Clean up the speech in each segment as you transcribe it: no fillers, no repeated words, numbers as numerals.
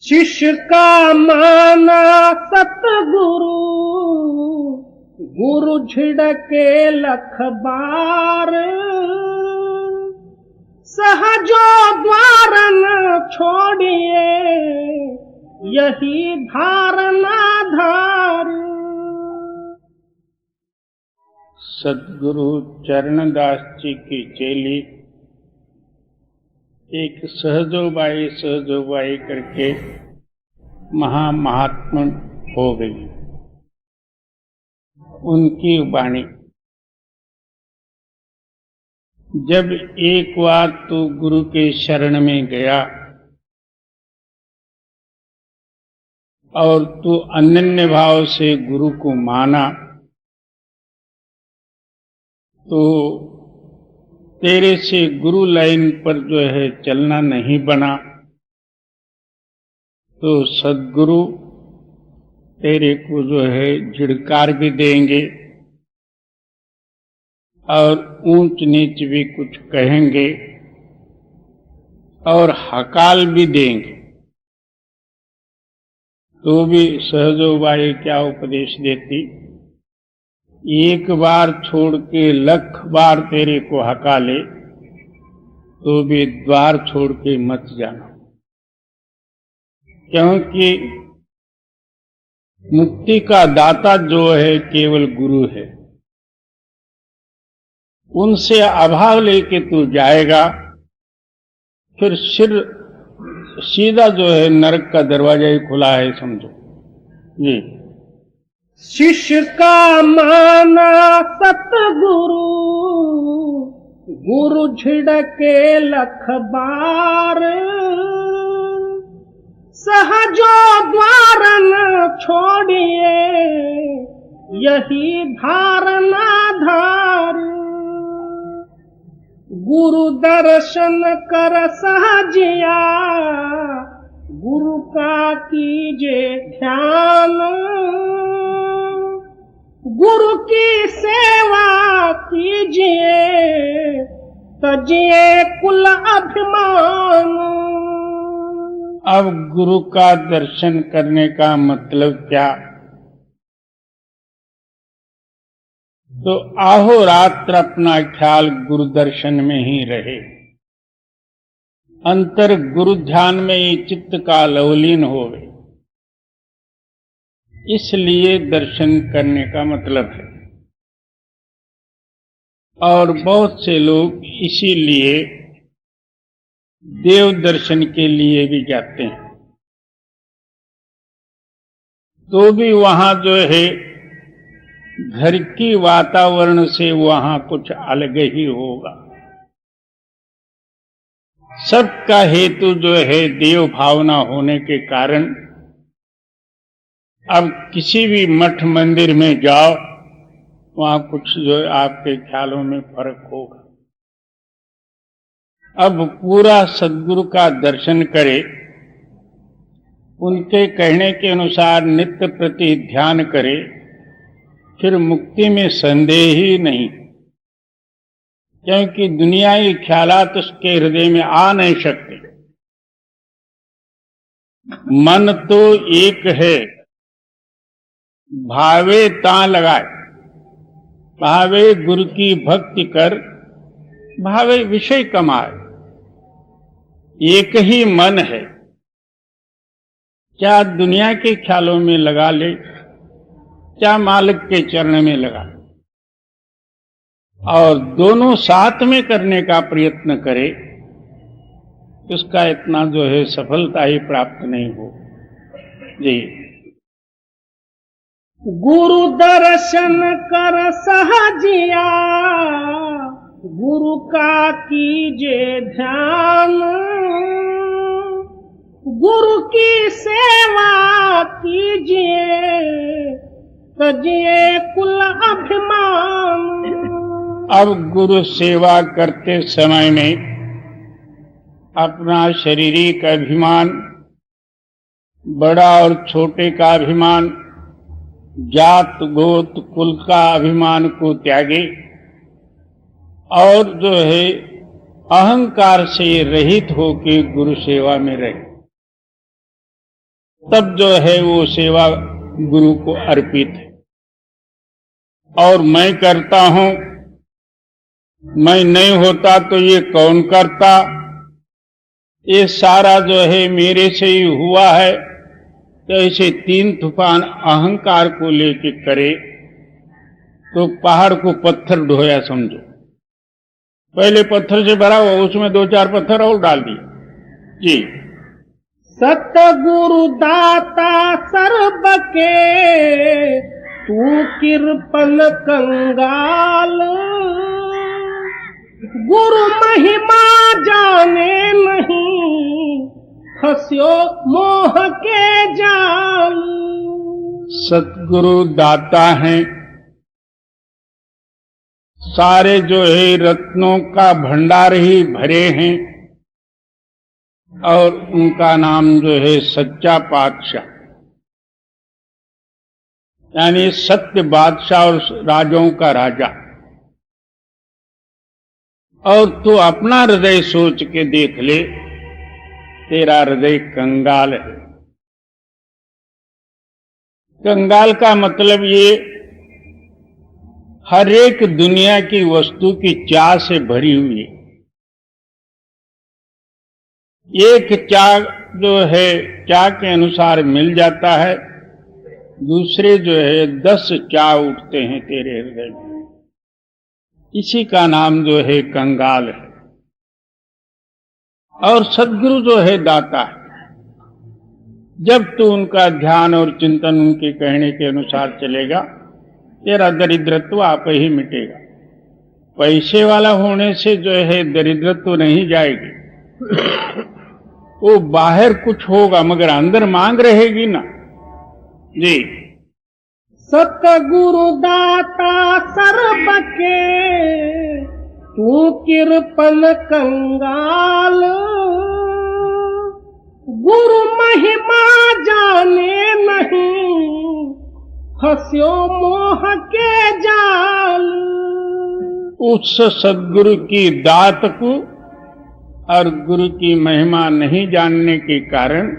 शिष्य का माना सतगुरु, गुरु झिड़के लख बार। सहजो द्वार न छोड़िए, यही धारणा धार। सदगुरु चरणदास जी की चेली एक सहजोबाई करके महात्मा हो गई। उनकी वाणी, जब एक बार तू गुरु के शरण में गया और तू अनन्य भाव से गुरु को माना, तो तेरे से गुरु लाइन पर जो है चलना नहीं बना, तो सदगुरु तेरे को जो है झिड़कार भी देंगे और ऊंच नीच भी कुछ कहेंगे और हकाल भी देंगे। तो भी सहजोबाई क्या उपदेश देती, एक बार छोड़ के लख बार तेरे को हकाले तो भी द्वार छोड़ के मत जाना, क्योंकि मुक्ति का दाता जो है केवल गुरु है। उनसे अभाव लेके तू जाएगा, फिर सिर सीधा जो है नरक का दरवाजा ही खुला है, समझो जी। शिष्य का माना सतगुरु, गुरु झिड़के लख बार। सहजो द्वार न छोड़िए, यही धारणा धार। गुरु दर्शन कर सहजिया, गुरु का कीजे ध्यान। गुरु की सेवा कीजिए, तजिए कुल अभिमान। अब गुरु का दर्शन करने का मतलब क्या? तो अहोरात्र अपना ख्याल गुरु दर्शन में ही रहे, अंतर गुरु ध्यान में ही चित्त का लवलीन होवे। इसलिए दर्शन करने का मतलब है। और बहुत से लोग इसीलिए देव दर्शन के लिए भी जाते हैं, तो भी वहां जो है घर की वातावरण से वहां कुछ अलग ही होगा। सबका हेतु जो है देव भावना होने के कारण, अब किसी भी मठ मंदिर में जाओ, वहां कुछ जो है आपके ख्यालों में फर्क होगा। अब पूरा सद्गुरु का दर्शन करे, उनके कहने के अनुसार नित्य प्रति ध्यान करे, फिर मुक्ति में संदेह ही नहीं, क्योंकि दुनियाई ख्यालात उसके हृदय में आ नहीं सकते। मन तो एक है, भावे ता लगाए। भावे गुरु की भक्ति कर, भावे विषय कमाए। एक ही मन है, क्या दुनिया के ख्यालों में लगा ले, क्या मालिक के चरण में लगा ले, और दोनों साथ में करने का प्रयत्न करे, उसका इतना जो है सफलता ही प्राप्त नहीं हो जी। गुरु दर्शन कर सहजिया, गुरु का कीजे ध्यान। गुरु की सेवा कीजिए, तजिए कुल अभिमान। अब गुरु सेवा करते समय में अपना शारीरिक अभिमान, बड़ा और छोटे का अभिमान, जात गोत कुल का अभिमान को त्यागे और जो है अहंकार से रहित होकर गुरु सेवा में रहे। तब जो है वो सेवा गुरु को अर्पित है। और मैं करता हूं, मैं नहीं होता तो ये कौन करता, ये सारा जो है मेरे से ही हुआ है। तो ऐसे 3 तूफान अहंकार को लेके करे तो पहाड़ को पत्थर ढोया समझो। पहले पत्थर से भरा हुआ, उसमें 2-4 पत्थर और डाल दिए। जी। सतगुरु दाता सर्ब के, तू कृपन कंगाल। गुरु महिमा जाने नहीं, फंस्यो मोह के जाल। सतगुरु दाता हैं, सारे जो है रत्नों का भंडार ही भरे हैं, और उनका नाम जो है सच्चा बादशाह, यानी सत्य बादशाह और राजाओं का राजा। और तू अपना हृदय सोच के देख ले, तेरा हृदय कंगाल है। कंगाल का मतलब ये, हर एक दुनिया की वस्तु की चाह से भरी हुई है। एक चाह जो है चाह के अनुसार मिल जाता है, दूसरे जो है 10 चाह उठते हैं तेरे हृदय में। इसी का नाम जो है कंगाल है। और सद्गुरु जो है दाता है। जब तू उनका ध्यान और चिंतन उनके कहने के अनुसार चलेगा, तेरा दरिद्रत्व आप ही मिटेगा। पैसे वाला होने से जो है दरिद्रत्व नहीं जाएगी, वो बाहर कुछ होगा मगर अंदर मांग रहेगी ना। जी। सतगुरु दाता सर्ब के, तू कृपन कंगाल। गुरु महिमा जाने नहीं, फंस्यो मोह के जाल। उस सद्गुरु की दात को और गुरु की महिमा नहीं जानने के कारण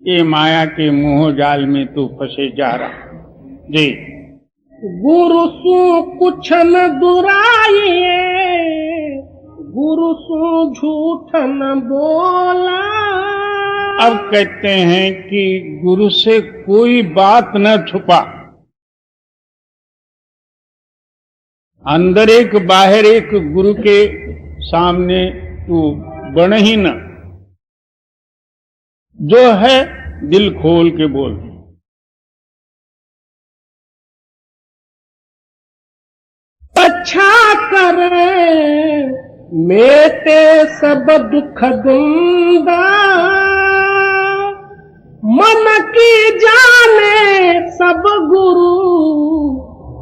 ये माया के मोह जाल में तू फंसे जा रहा। जी। गुरु सु कुछ न दुराइए, गुरु सु झूठ न बोला। अब कहते हैं कि गुरु से कोई बात न छुपा, अंदर एक बाहर एक, गुरु के सामने तू बन ही न। जो है दिल खोल के बोल। अच्छा करे मेटे सब दुख दूंगा, मन की जाने सब गुरु,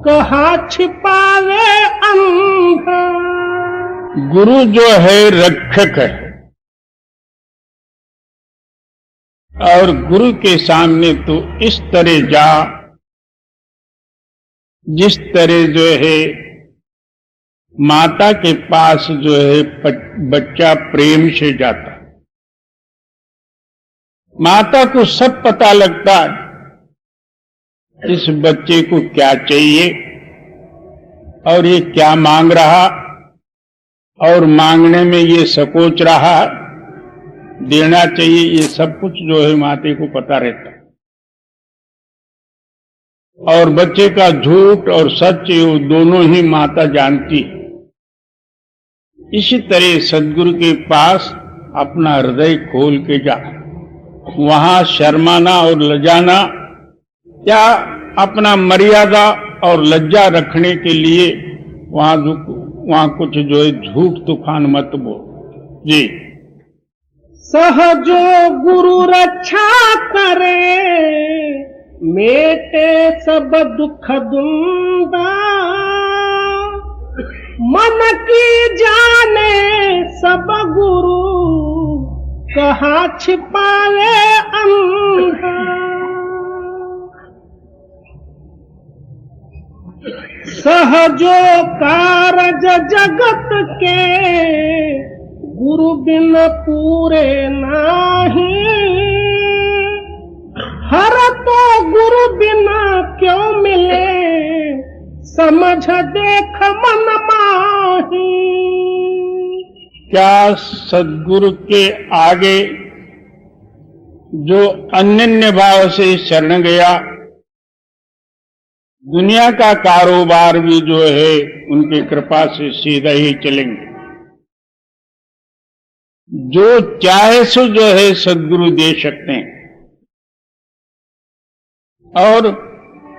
कहा छिपावे अंधा। गुरु जो है रक्षक है, और गुरु के सामने तो इस तरह जा जिस तरह जो है माता के पास जो है बच्चा प्रेम से जाता। माता को सब पता लगता है इस बच्चे को क्या चाहिए और ये क्या मांग रहा, और मांगने में ये संकोच रहा, देना चाहिए, ये सब कुछ जो है माता को पता रहता है। और बच्चे का झूठ और सच वो दोनों ही माता जानती है। इसी तरह सद्गुरु के पास अपना हृदय खोल के जा, वहां शर्माना और लजाना या अपना मर्यादा और लज्जा रखने के लिए वहां कुछ जो है झूठ तूफान मत बोल। जी। सहजो गुरु रक्षा करे, मेटे सब दुख दूंगा। मन की जाने सब गुरु, कहा छिपावे अंधा। सहजो कारज जगत के, गुरु बिन पूरे नाही। बिना क्यों मिले, समझ देख मन माही। क्या सद्गुरु के आगे जो अनन्य भाव से शरण गया, दुनिया का कारोबार भी जो है उनकी कृपा से सीधा ही चलेंगे। जो चाहे सो जो है सद्गुरु दे सकते हैं और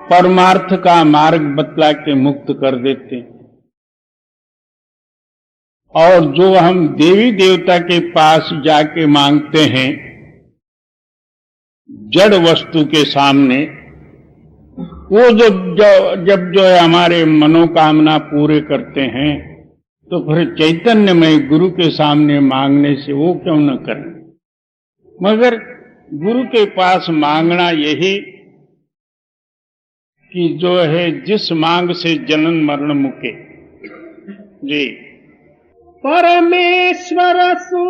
परमार्थ का मार्ग बतला के मुक्त कर देते हैं। और जो हम देवी देवता के पास जाके मांगते हैं जड़ वस्तु के सामने, वो जब जो है हमारे मनोकामना पूरे करते हैं, तो फिर चैतन्यमय गुरु के सामने मांगने से वो क्यों न करें। मगर गुरु के पास मांगना यही कि जो है जिस मांग से जनन मरण मुके। जी। परमेश्वर सु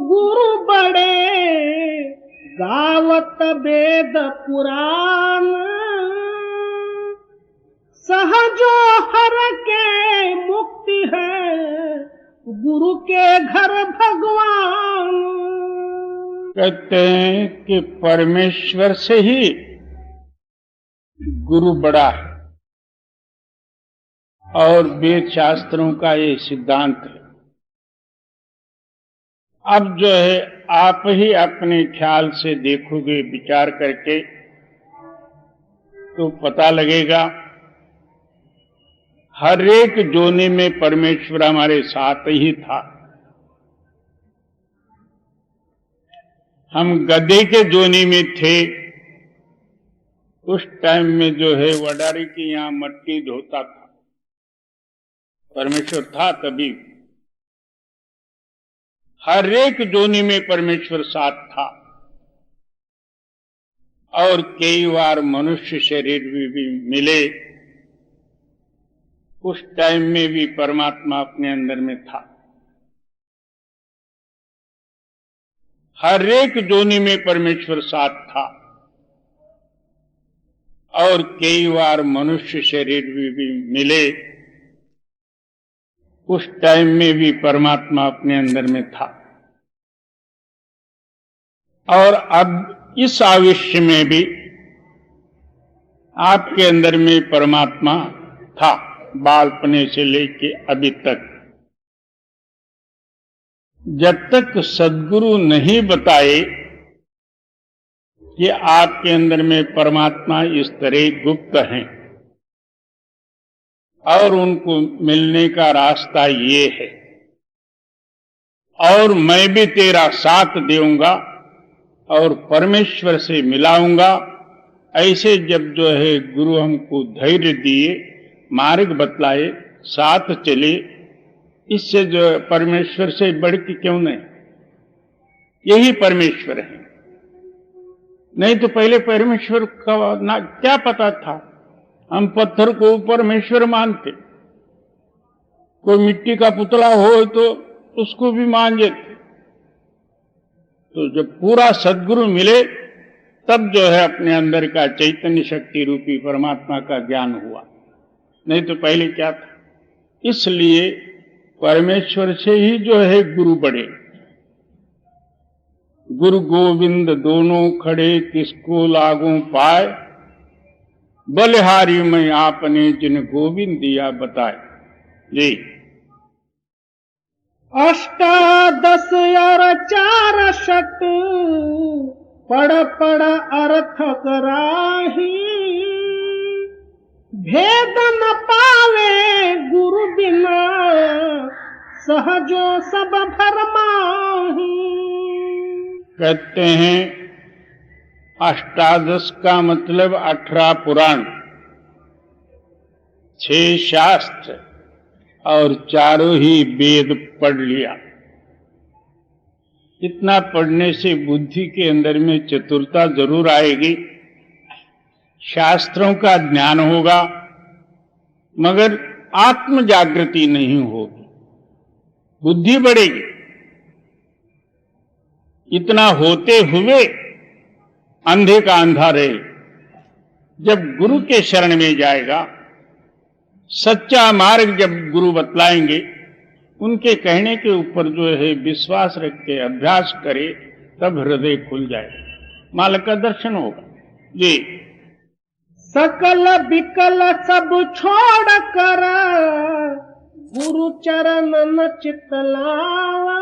गुरु बड़े, गावत वेद पुराण, सहजो हर के मुक्ति है, गुरु के घर भगवान। कहते हैं कि परमेश्वर से ही गुरु बड़ा है और वेद शास्त्रों का ये सिद्धांत है। अब जो है आप ही अपने ख्याल से देखोगे, विचार करके, तो पता लगेगा हर एक जोनी में परमेश्वर हमारे साथ ही था। हम गधे के जोनी में थे, उस टाइम में जो है वडारी की यहां मट्टी धोता था, परमेश्वर था तभी। हर एक जोनी में परमेश्वर साथ था। और कई बार मनुष्य शरीर भी मिले, उस टाइम में भी परमात्मा अपने अंदर में था। हर एक जोनी में परमेश्वर साथ था। और कई बार मनुष्य शरीर भी मिले, उस टाइम में भी परमात्मा अपने अंदर में था। और अब इस आयुष्य में भी आपके अंदर में परमात्मा था, बालपने से लेके अभी तक। जब तक सद्गुरु नहीं बताए कि आपके अंदर में परमात्मा इस तरह गुप्त हैं और उनको मिलने का रास्ता ये है, और मैं भी तेरा साथ दूंगा और परमेश्वर से मिलाऊंगा, ऐसे जब जो है गुरु हमको धैर्य दिए, मार्ग बतलाए, साथ चले, इससे जो परमेश्वर से बढ़ के क्यों नहीं। यही परमेश्वर है। नहीं तो पहले परमेश्वर का ना क्या पता था। हम पत्थर को परमेश्वर मानते, कोई मिट्टी का पुतला हो तो उसको भी मान लेते। तो जब पूरा सद्गुरु मिले तब जो है अपने अंदर का चैतन्य शक्ति रूपी परमात्मा का ज्ञान हुआ। नहीं तो पहले क्या था। इसलिए परमेश्वर से ही जो है गुरु बड़े। गुरु गोविंद दोनों खड़े, किसको लागू पाए, बलिहारी में आपने जिन गोविंद दिया बताए। जी। अष्टादश और 4 शत, पड़ पड़ अर्थ कराही, भेद न पावे गुरु बिना, सहजो सब भरमाही। कहते हैं अष्टादश का मतलब 18 पुराण, 6 शास्त्र और 4 ही वेद पढ़ लिया। इतना पढ़ने से बुद्धि के अंदर में चतुरता जरूर आएगी, शास्त्रों का ज्ञान होगा, मगर आत्म जागृति नहीं होगी, बुद्धि बढ़ेगी। इतना होते हुए अंधे का अंधा रहे, जब गुरु के शरण में जाएगा, सच्चा मार्ग जब गुरु बतलाएंगे, उनके कहने के ऊपर जो है विश्वास रख के अभ्यास करे, तब हृदय खुल जाए, मालिक का दर्शन होगा। जी। सकल विकल सब छोड़ कर गुरु चरण न चित लावा,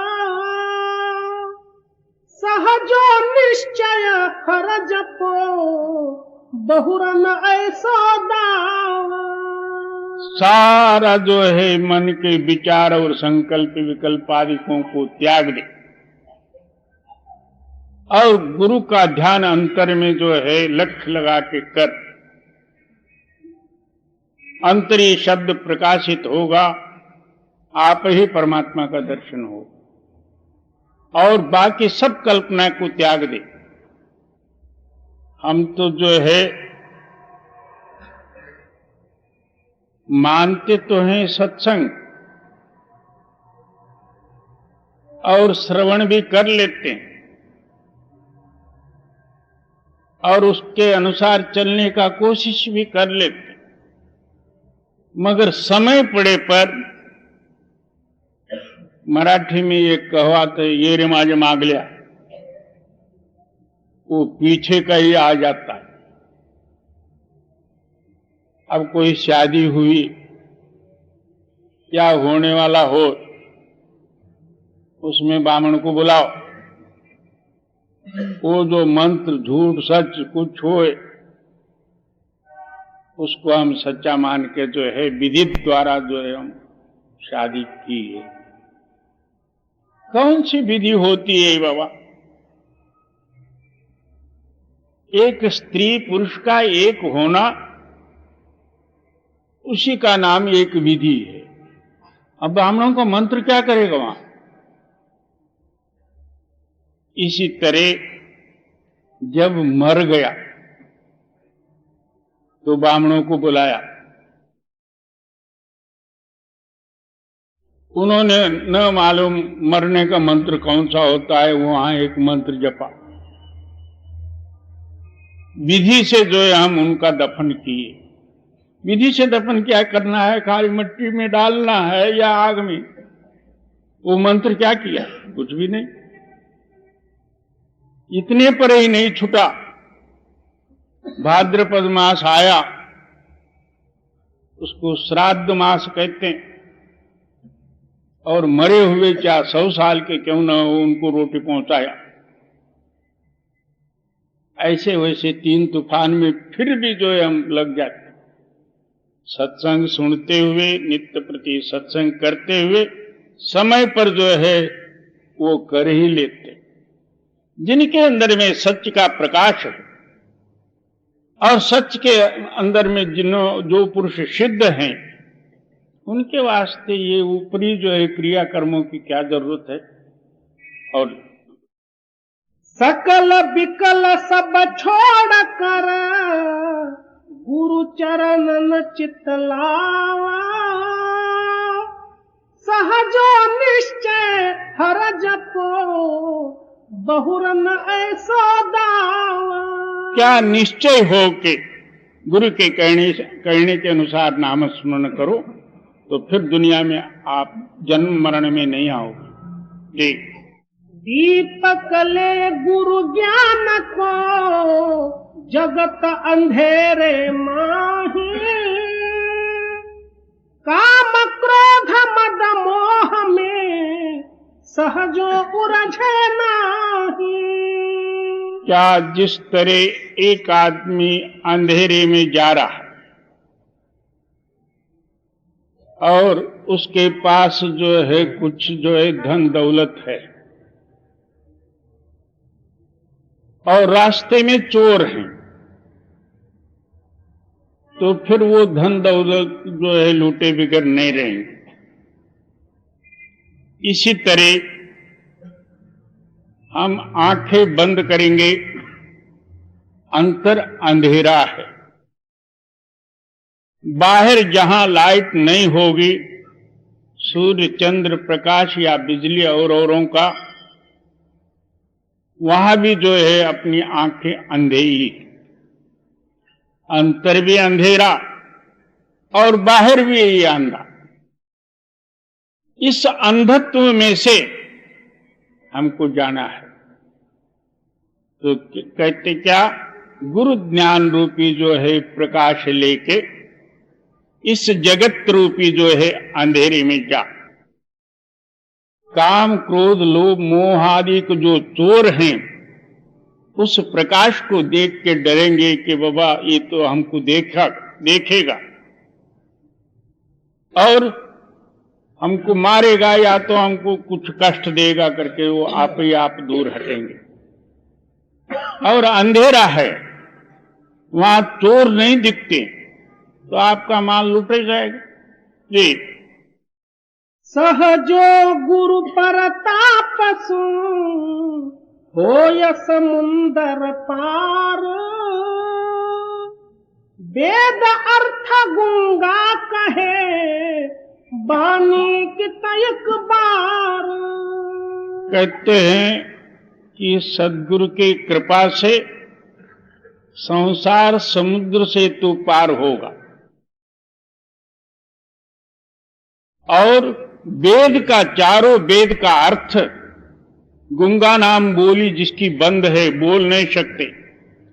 सहजो निश्चय हर जपो बहुरन ऐसो दावा। सारा जो है मन के विचार और संकल्प विकल्प आदिकों को त्याग दे और गुरु का ध्यान अंतर में जो है लक्ष्य लगा के कर। अंतरी शब्द प्रकाशित होगा, आप ही परमात्मा का दर्शन हो, और बाकी सब कल्पना को त्याग दे। हम तो जो है मानते तो हैं सत्संग और श्रवण भी कर लेते हैं और उसके अनुसार चलने का कोशिश भी कर लेते हैं, मगर समय पड़े पर मराठी में एक कहावत है, ये रे माझे मागल्या, वो पीछे का ही आ जाता है। अब कोई शादी हुई या होने वाला हो, उसमें ब्राह्मण को बुलाओ, वो जो मंत्र झूठ सच कुछ होए उसको हम सच्चा मान के जो है विधि द्वारा जो है हम शादी की है। कौन सी विधि होती है बाबा? एक स्त्री पुरुष का एक होना, उसी का नाम एक विधि है। अब ब्राह्मणों का मंत्र क्या करेगा वहां? इसी तरह जब मर गया तो ब्राह्मणों को बुलाया, उन्होंने न मालूम मरने का मंत्र कौन सा होता है, वहां एक मंत्र जपा, विधि से जो है हम उनका दफन किए। विधि से दफन क्या करना है? खाली मिट्टी में डालना है या आग में? वो मंत्र क्या किया? कुछ भी नहीं। इतने पर ही नहीं छूटा, भाद्रपद मास आया, उसको श्राद्ध मास कहते हैं, और मरे हुए क्या 100 साल के क्यों न हो, उनको रोटी पहुंचाया। ऐसे वैसे 3 तूफान में फिर भी जो है हम लग जाते, सत्संग सुनते हुए, नित्य प्रति सत्संग करते हुए, समय पर जो है वो कर ही लेते। जिनके अंदर में सत्य का प्रकाश है और सच के अंदर में जो पुरुष सिद्ध हैं, उनके वास्ते ये ऊपरी जो है क्रिया कर्मों की क्या जरूरत है। और सकल विकल सब छोड़ कर गुरु चरण न चित लावा, सहजो निश्चय हर जपो बहुरन ऐसो दावा। क्या निश्चय हो के गुरु के कहने के अनुसार नाम स्मरण करो, तो फिर दुनिया में आप जन्म मरण में नहीं आओगे। जी। दीपक ले गुरु ज्ञान को जगत अंधेरे माही, काम क्रोध मद मोह में सहजो उलझे नाही। क्या जिस तरह एक आदमी अंधेरे में जा रहा है और उसके पास जो है कुछ जो है धन दौलत है और रास्ते में चोर हैं, तो फिर वो धन दौलत जो है लूटे बिगड़ नहीं रहेंगे। इसी तरह हम आंखें बंद करेंगे, अंतर अंधेरा है, बाहर जहां लाइट नहीं होगी, सूर्य चंद्र प्रकाश या बिजली और औरों का, वहां भी जो है अपनी आंखें अंधेरी। अंतर भी अंधेरा और बाहर भी यही अंधा। इस अंधत्व में से हमको जाना है। तो कहते क्या, गुरु ज्ञान रूपी जो है प्रकाश लेके इस जगत रूपी जो है अंधेरे में जा। काम क्रोध लोभ मोह आदि को जो चोर हैं उस प्रकाश को देख के डरेंगे कि बाबा ये तो हमको देखेगा और हमको मारेगा या तो हमको कुछ कष्ट देगा करके वो आप ही आप दूर हटेंगे। और अंधेरा है, वहां चोर नहीं दिखते तो आपका माल लूटे जाएगा। जी। सहजो गुरु परताप सु होय समुंदर पार, वेद अर्थ गुंगा कहे बानी की तयक बार। कहते हैं कि सद्गुरु की कृपा से संसार समुद्र से तू पार होगा और वेद का चारों वेद का अर्थ गुंगा नाम बोली जिसकी बंद है, बोल नहीं सकते,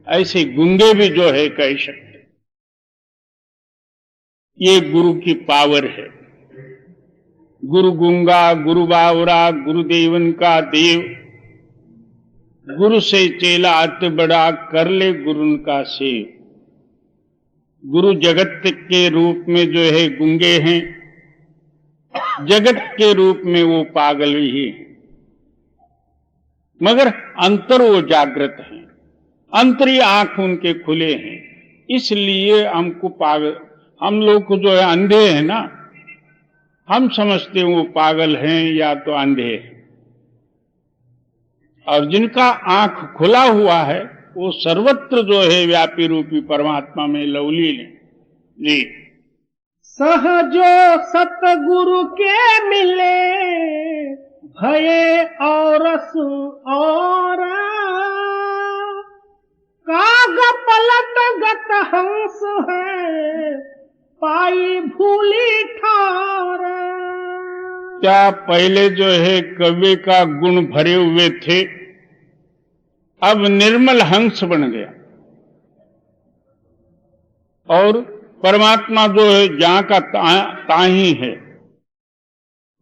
ऐसे गुंगे भी जो है कह सकते। ये गुरु की पावर है। गुरु गुंगा गुरु बावरा गुरुदेवन का देव, गुरु से चेला अत बड़ा कर ले गुरु का सेव। गुरु जगत के रूप में जो है गुंगे हैं, जगत के रूप में वो पागल ही हैं, मगर अंतर वो जागृत हैं, अंतरी आंख उनके खुले हैं। इसलिए हमको पागल, हम लोग को जो है अंधे हैं ना, हम समझते हैं वो पागल हैं या तो अंधे हैं, और जिनका आंख खुला हुआ है वो सर्वत्र जो है व्यापी रूपी परमात्मा में लवलीन है। जी। सहजो सतगुरु के मिले भये और सु और, काग पलट गत हंस है पाई भूली ठार। क्या पहले जो है कवि का गुण भरे हुए थे, अब निर्मल हंस बन गया और परमात्मा जो है जहां का ताही है।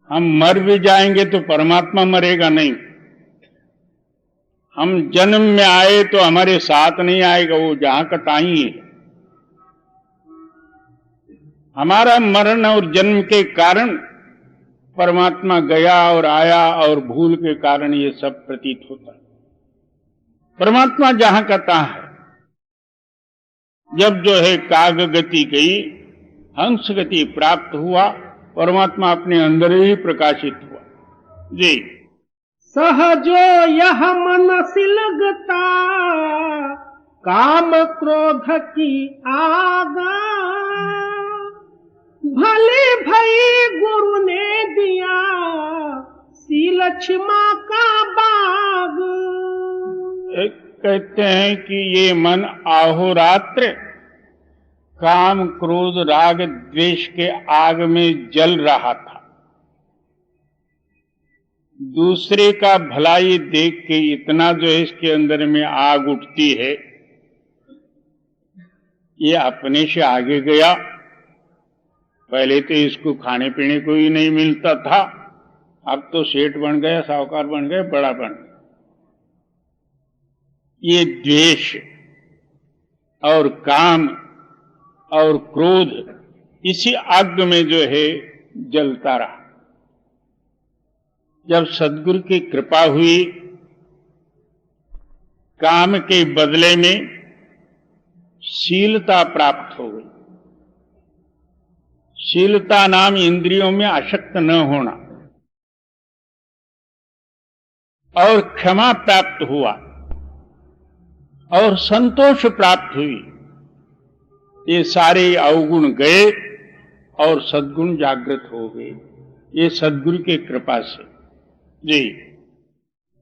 हम मर भी जाएंगे तो परमात्मा मरेगा नहीं। हम जन्म में आए तो हमारे साथ नहीं आएगा, वो जहां का ताही है। हमारा मरण और जन्म के कारण परमात्मा गया और आया और भूल के कारण ये सब प्रतीत होता है। परमात्मा जहां का तहां है। जब जो है काग गति गई, हंस गति प्राप्त हुआ, परमात्मा अपने अंदर ही प्रकाशित हुआ। जी। सहजो यह मन सिलगता काम क्रोध की आगा, भले भई गुरु ने दिया सील क्षमा का बाग। कहते हैं कि ये मन अहोरात्र काम क्रोध राग द्वेष के आग में जल रहा था। दूसरे का भलाई देख के इतना जो है इसके अंदर में आग उठती है, ये अपने से आगे गया। पहले तो इसको खाने पीने को ही नहीं मिलता था, अब तो सेठ बन गया, साहूकार बन गया, बड़ा बन गया। ये द्वेष और काम और क्रोध इसी आग में जो है जलता रहा। जब सद्गुरु की कृपा हुई, काम के बदले में शीलता प्राप्त हो गई। शीलता नाम इंद्रियों में आसक्त न होना, और क्षमा प्राप्त हुआ और संतोष प्राप्त हुई। ये सारे अवगुण गए और सद्गुण जागृत हो गए, ये सद्गुरु की कृपा से। जी।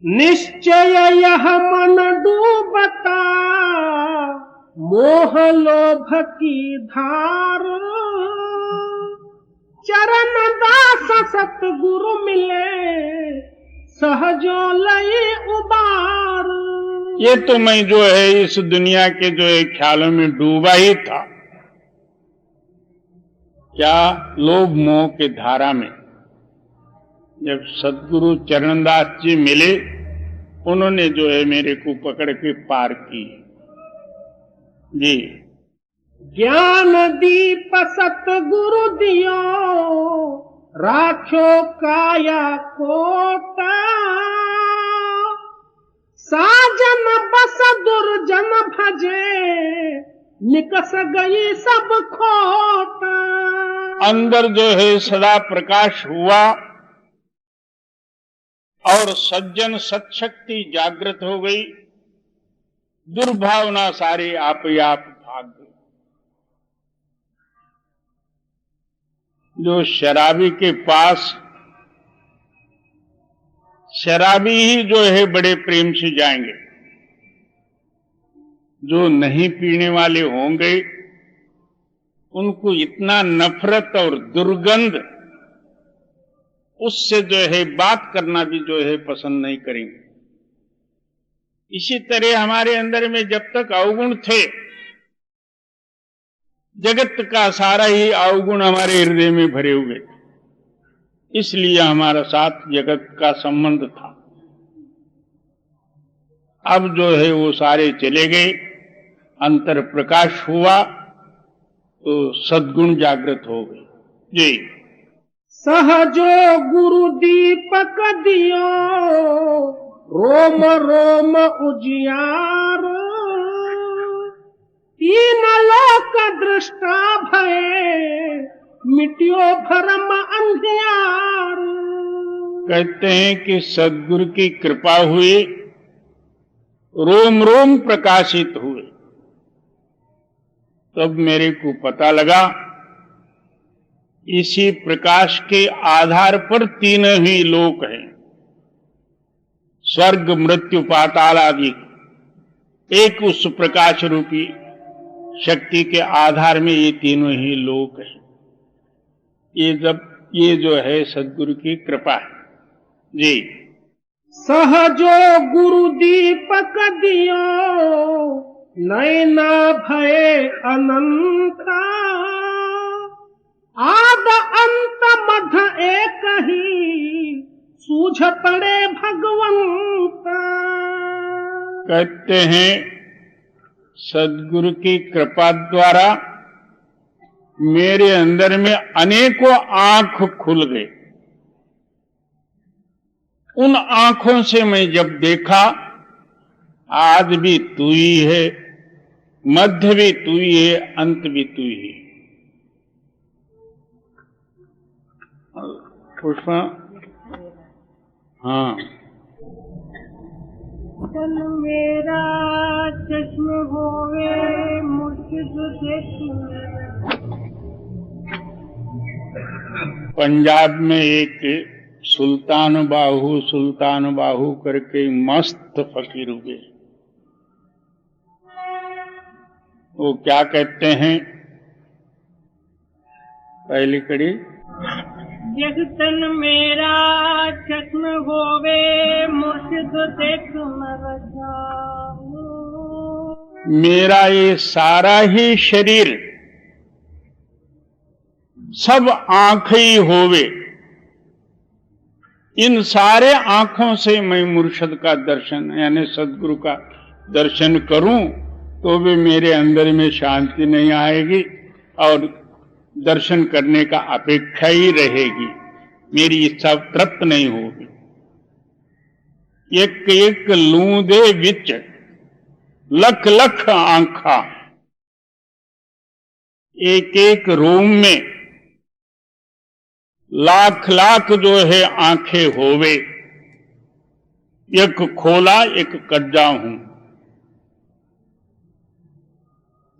निश्चय यह मन डूबता मोह लोभ की धार, चरण दास सतगुरु मिले, सहजो लई उबार। ये तो मैं जो है इस दुनिया के जो है ख्यालों में डूबा ही था, क्या लोभ मोह के धारा में। जब सदगुरु चरणदास जी मिले, उन्होंने जो है मेरे को पकड़ के पार की जी। ज्ञान दीप सतगुरु दियो, राख्यो काया कोटा, साजन बस दुर्जन भजे, निकस गई सब खोटा। अंदर जो है सदा प्रकाश हुआ और सज्जन सत्शक्ति जागृत हो गई, दुर्भावना सारी आप ही आप भाग गई। जो शराबी के पास शराबी ही जो है बड़े प्रेम से जाएंगे, जो नहीं पीने वाले होंगे उनको इतना नफरत और दुर्गंध, उससे जो है बात करना भी जो है पसंद नहीं करेंगे। इसी तरह हमारे अंदर में जब तक अवगुण थे, जगत का सारा ही अवगुण हमारे हृदय में भरे हुए थे, इसलिए हमारा साथ जगत का संबंध था। अब जो है वो सारे चले गए, अंतर प्रकाश हुआ तो सद्गुण जागृत हो गए जी। सहजो गुरु दीपक दियो, रोम रोम उजियार, तीन लोक दृष्टा भये, मिटियो भरम अंधियार। कहते हैं कि सद्गुरु की कृपा हुई, रोम रोम प्रकाशित हुए। तब मेरे को पता लगा इसी प्रकाश के आधार पर तीन ही लोक हैं, स्वर्ग मृत्यु पाताल आदि। एक उस प्रकाश रूपी शक्ति के आधार में ये तीनों ही लोक हैं। ये जो है सद्गुरु की कृपा है जी। सहजो गुरु दीपक दियो, नैना भय अनंता, आद अंत मध एक ही, सूझ पड़े भगवंता। कहते हैं सद्गुरु की कृपा द्वारा मेरे अंदर में अनेकों आंख खुल गए। उन आंखों से मैं जब देखा, आज भी तू ही है, मध्य भी तू ही है, अंत भी तू ही है। पुष्पा, हाँ। चल मेरा चश्म होवे मुर्शिद देखना। पंजाब में एक सुल्तान बाहू करके मस्त फकीर हुए। वो क्या कहते हैं, पहली कड़ी, जगतन मेरा चश्म होवे मुर्शिद देखना जाऊं। मेरा ये सारा ही शरीर सब आंख ही होवे, इन सारे आंखों से मैं मुर्शद का दर्शन यानी सद्गुरु का दर्शन करूं तो भी मेरे अंदर में शांति नहीं आएगी और दर्शन करने का अपेक्षा ही रहेगी, मेरी इच्छा तृप्त नहीं होगी। एक एक लूंदे विच लख लख आंखा, एक एक रोम में लाख लाख जो है आंखें होवे, एक खोला एक कज्जा हूं।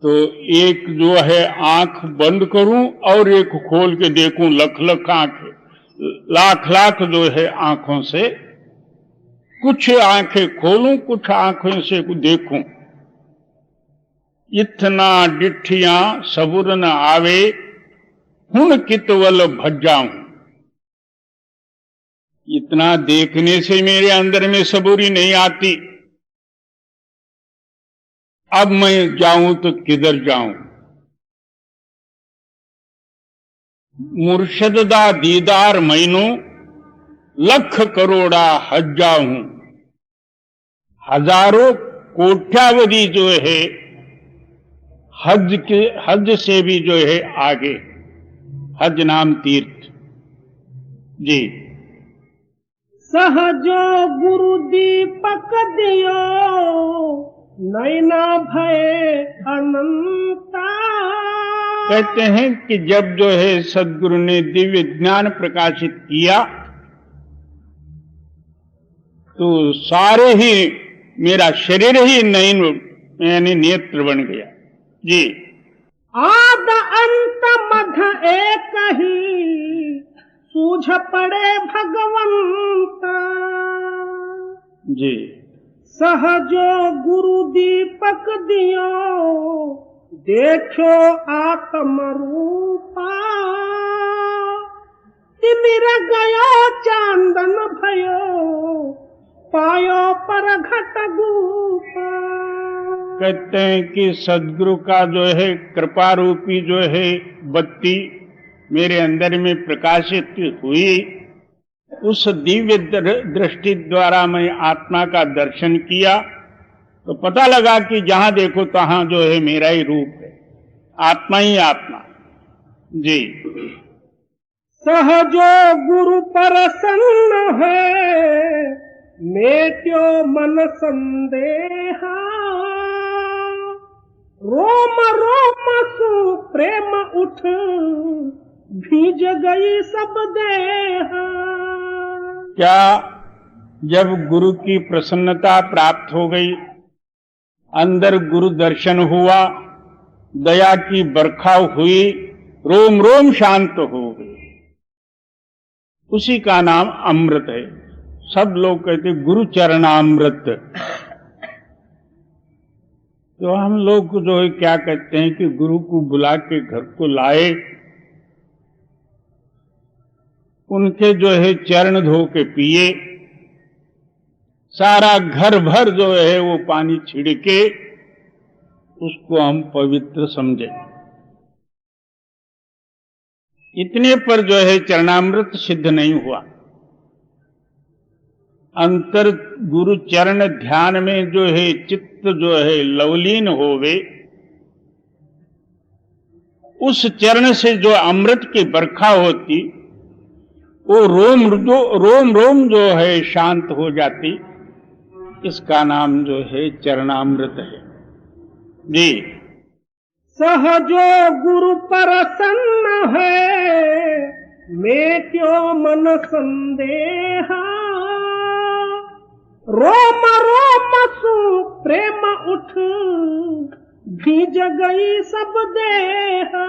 तो एक जो है आंख बंद करूं और एक खोल के देखूं, लख लख आंखें, लाख लाख जो है आंखों से, कुछ आंखें खोलूं कुछ आंखों से देखूं, इतना डिठियां सबुर न आवे, हुण कितवल भज्जाऊं। इतना देखने से मेरे अंदर में सबूरी नहीं आती, अब मैं जाऊं तो किधर जाऊं। मुर्शद दा दीदार मैनू लख करोड़ा हज्जा हूं। हजारों कोट्यावधि जो है हज से भी जो है आगे, हज नाम तीर्थ। जी। सहजो गुरु दीपक दियो, नैना भय अनंता। कहते हैं कि जब जो है सदगुरु ने दिव्य ज्ञान प्रकाशित किया तो सारे ही मेरा शरीर ही नयन यानी नेत्र बन गया। जी। आद अंत मध एक ही, सूझ पड़े भगवंता। जी। सहजो गुरु दीपक दियो, देखो आत्म रूपा। तिमिर गयो चांदन भयो, पायो पर घट गुफा। कहते हैं कि सदगुरु का जो है कृपा रूपी जो है बत्ती मेरे अंदर में प्रकाशित हुई। उस दिव्य दृष्टि द्वारा मैं आत्मा का दर्शन किया तो पता लगा कि जहां देखो तहां जो है मेरा ही रूप है, आत्मा ही आत्मा। जी। सहजो गुरु प्रसन्न है, मेट्यो मन संदेहा। रोम रोम सु प्रेम उठ, भीज गई सब देहा। क्या जब गुरु की प्रसन्नता प्राप्त हो गई, अंदर गुरु दर्शन हुआ, दया की बरखा हुई, रोम रोम शांत हो गई, उसी का नाम अमृत है। सब लोग कहते गुरु चरणामृत। तो हम लोग जो है क्या कहते हैं कि गुरु को बुला के घर को लाए, उनके जो है चरण धो के पिए, सारा घर भर जो है वो पानी छिड़के उसको हम पवित्र समझे। इतने पर जो है चरणामृत सिद्ध नहीं हुआ। अंतर गुरु चरण ध्यान में जो है चित्त जो है लवलीन होवे, उस चरण से जो अमृत की बरखा होती वो रोम रोम जो है शांत हो जाती। इसका नाम जो है चरणामृत है। जी। सहजो गुरु प्रसन्न है, मेट्यो मन संदेहा। रोम रोम सु प्रेम उठ, भीज गई सब देहा।